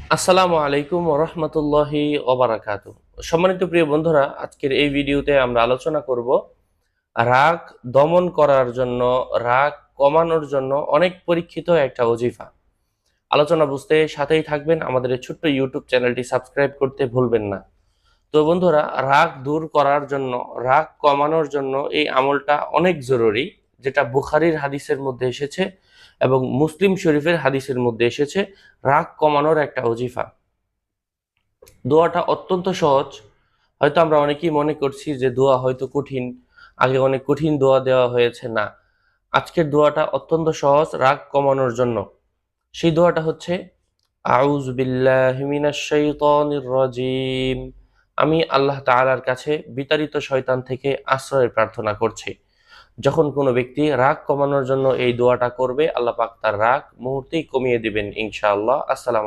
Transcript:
আসসালামু আলাইকুম ওরহমতুল্লাহি ওবারাকাতু। সম্মানিত প্রিয় বন্ধুরা, আজকের এই ভিডিওতে আমরা আলোচনা করব রাগ দমন করার জন্য, রাগ কমানোর জন্য অনেক পরীক্ষিত একটা ওজিফা। আলোচনা বুঝতে সাথেই থাকবেন, আমাদের এই ছোট্ট ইউটিউব চ্যানেলটি সাবস্ক্রাইব করতে ভুলবেন না। তো বন্ধুরা, রাগ দূর করার জন্য, রাগ কমানোর জন্য এই আমলটা অনেক জরুরি, যেটা বুখারীর হাদিসের মধ্যে এসেছে এবং মুসলিম শরীফের হাদিসের মধ্যে এসেছে। রাগ কমানোর একটা ওজিফা। দোয়াটা অত্যন্ত সহজ। হয়তো আমরা অনেকেই মনে করছি যে দোয়া হয়তো কঠিন, আগে অনেক কঠিন দোয়া দেওয়া হয়েছে। না, আজকের দোয়াটা অত্যন্ত সহজ রাগ কমানোর জন্য। সেই দোয়াটা হচ্ছে আউযু বিল্লাহি মিনাশ শাইতানির রাজিম। আমি আল্লাহ তাআলার কাছে বিতাড়িত শয়তান থেকে আশ্রয় প্রার্থনা করছি। যখন কোনো ব্যক্তি রাগ কমানোর জন্য এই দোয়াটা করবে, আল্লাহ পাক তার রাগ মুহূর্তেই কমিয়ে দিবেন ইনশাআল্লাহ। আসসালামু